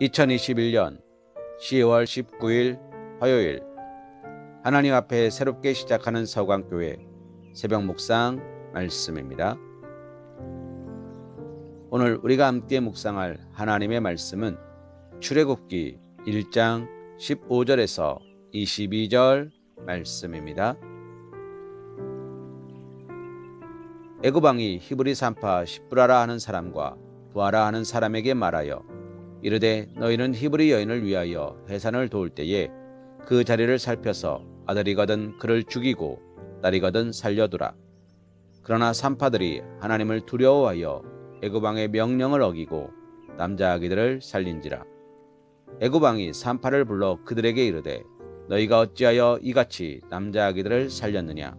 2021년 10월 19일 화요일, 하나님 앞에 새롭게 시작하는 서강교회 새벽 묵상 말씀입니다. 오늘 우리가 함께 묵상할 하나님의 말씀은 출애굽기 1장 15절에서 22절 말씀입니다. 애굽 왕이 히브리 산파 십브라라 하는 사람과 부하라 하는 사람에게 말하여 이르되 너희는 히브리 여인을 위하여 해산을 도울 때에 그 자리를 살펴서 아들이거든 그를 죽이고 딸이거든 살려두라. 그러나 산파들이 하나님을 두려워하여 애굽 왕의 명령을 어기고 남자 아기들을 살린지라. 애굽 왕이 산파를 불러 그들에게 이르되 너희가 어찌하여 이같이 남자 아기들을 살렸느냐.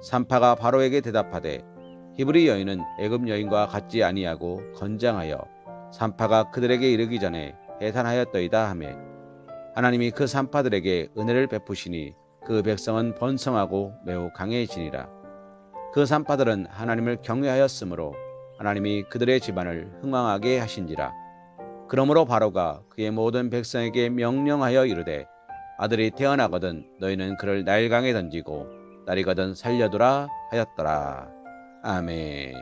산파가 바로에게 대답하되 히브리 여인은 애굽 여인과 같지 아니하고 건장하여 산파가 그들에게 이르기 전에 해산하였더이다 하매 하나님이 그 산파들에게 은혜를 베푸시니 그 백성은 번성하고 매우 강해지니라. 그 산파들은 하나님을 경외하였으므로 하나님이 그들의 집안을 흥왕하게 하신지라. 그러므로 바로가 그의 모든 백성에게 명령하여 이르되 아들이 태어나거든 너희는 그를 나일강에 던지고 딸이거든 살려두라 하였더라. 아멘.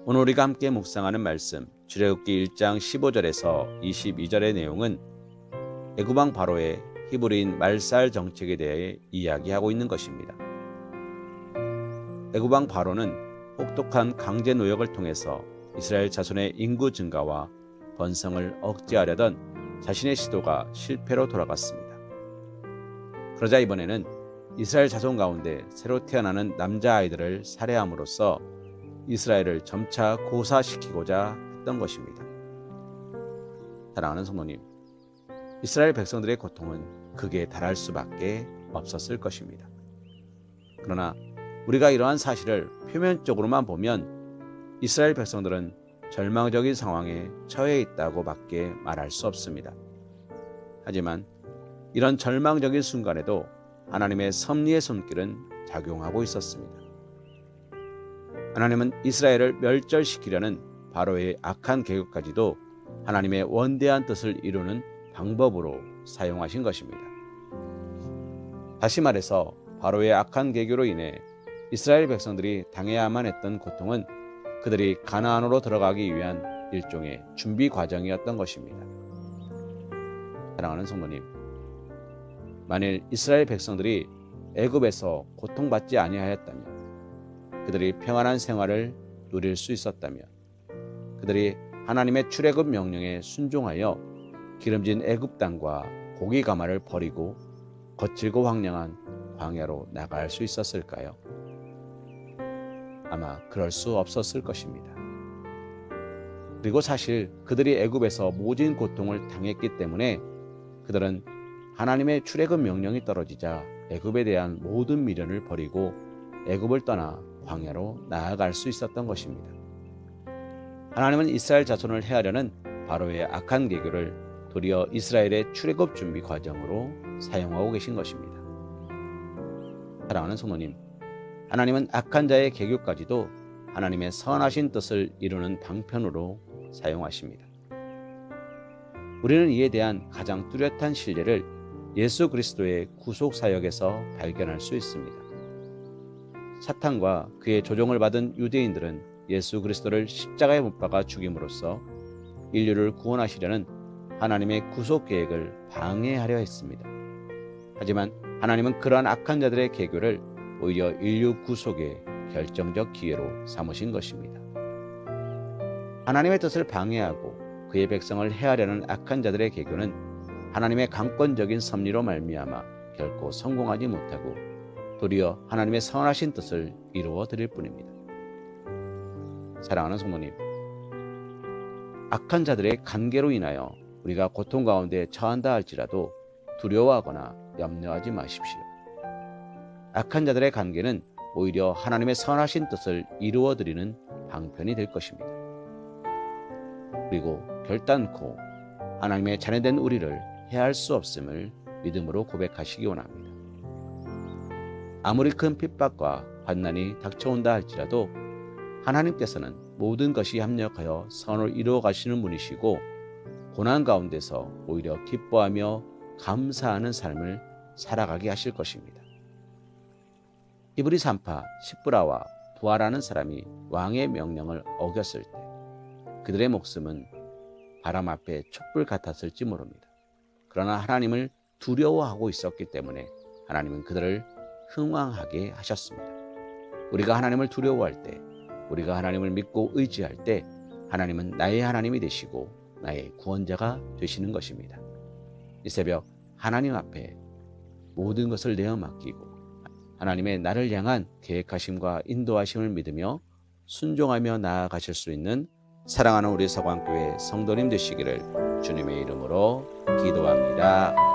오늘 우리가 함께 묵상하는 말씀 출애굽기 1장 15절에서 22절의 내용은 애굽 왕 바로의 히브리인 말살 정책에 대해 이야기하고 있는 것입니다. 애굽 왕 바로는 혹독한 강제 노역을 통해서 이스라엘 자손의 인구 증가와 번성을 억제하려던 자신의 시도가 실패로 돌아갔습니다. 그러자 이번에는 이스라엘 자손 가운데 새로 태어나는 남자아이들을 살해함으로써 이스라엘을 점차 고사시키고자 했던 것입니다. 사랑하는 성도님, 이스라엘 백성들의 고통은 극에 달할 수밖에 없었을 것입니다. 그러나 우리가 이러한 사실을 표면적으로만 보면 이스라엘 백성들은 절망적인 상황에 처해 있다고 밖에 말할 수 없습니다. 하지만 이런 절망적인 순간에도 하나님의 섭리의 손길은 작용하고 있었습니다. 하나님은 이스라엘을 멸절시키려는 바로의 악한 계획까지도 하나님의 원대한 뜻을 이루는 방법으로 사용하신 것입니다. 다시 말해서 바로의 악한 계획으로 인해 이스라엘 백성들이 당해야만 했던 고통은 그들이 가나안으로 들어가기 위한 일종의 준비 과정이었던 것입니다. 사랑하는 성도님, 만일 이스라엘 백성들이 애굽에서 고통받지 아니하였다면, 그들이 평안한 생활을 누릴 수 있었다면, 그들이 하나님의 출애굽 명령에 순종하여 기름진 애굽 땅과 고기 가마를 버리고 거칠고 황량한 광야로 나갈 수 있었을까요? 아마 그럴 수 없었을 것입니다. 그리고 사실 그들이 애굽에서 모진 고통을 당했기 때문에 그들은 하나님의 출애굽 명령이 떨어지자 애굽에 대한 모든 미련을 버리고 애굽을 떠나 광야로 나아갈 수 있었던 것입니다. 하나님은 이스라엘 자손을 해하려는 바로의 악한 계교를 도리어 이스라엘의 출애굽 준비 과정으로 사용하고 계신 것입니다. 사랑하는 성도님, 하나님은 악한 자의 계교까지도 하나님의 선하신 뜻을 이루는 방편으로 사용하십니다. 우리는 이에 대한 가장 뚜렷한 신뢰를 예수 그리스도의 구속 사역에서 발견할 수 있습니다. 사탄과 그의 조종을 받은 유대인들은 예수 그리스도를 십자가에 못 박아 죽임으로써 인류를 구원하시려는 하나님의 구속 계획을 방해하려 했습니다. 하지만 하나님은 그러한 악한 자들의 계교를 오히려 인류 구속의 결정적 기회로 삼으신 것입니다. 하나님의 뜻을 방해하고 그의 백성을 해하려는 악한 자들의 계교는 하나님의 강권적인 섭리로 말미암아 결코 성공하지 못하고 도리어 하나님의 선하신 뜻을 이루어 드릴 뿐입니다. 사랑하는 성도님, 악한 자들의 간계로 인하여 우리가 고통 가운데 처한다 할지라도 두려워하거나 염려하지 마십시오. 악한 자들의 간계는 오히려 하나님의 선하신 뜻을 이루어 드리는 방편이 될 것입니다. 그리고 결단코 하나님의 자녀된 우리를 해할 수 없음을 믿음으로 고백하시기 원합니다. 아무리 큰 핍박과 환난이 닥쳐온다 할지라도 하나님께서는 모든 것이 합력하여 선을 이루어 가시는 분이시고 고난 가운데서 오히려 기뻐하며 감사하는 삶을 살아가게 하실 것입니다. 히브리 산파 십브라와 부하라는 사람이 왕의 명령을 어겼을 때 그들의 목숨은 바람 앞에 촛불 같았을지 모릅니다. 그러나 하나님을 두려워하고 있었기 때문에 하나님은 그들을 흥왕하게 하셨습니다. 우리가 하나님을 두려워할 때, 우리가 하나님을 믿고 의지할 때 하나님은 나의 하나님이 되시고 나의 구원자가 되시는 것입니다. 이 새벽 하나님 앞에 모든 것을 내어 맡기고 하나님의 나를 향한 계획하심과 인도하심을 믿으며 순종하며 나아가실 수 있는 사랑하는 우리 서광교회 성도님 되시기를 주님의 이름으로 기도합니다.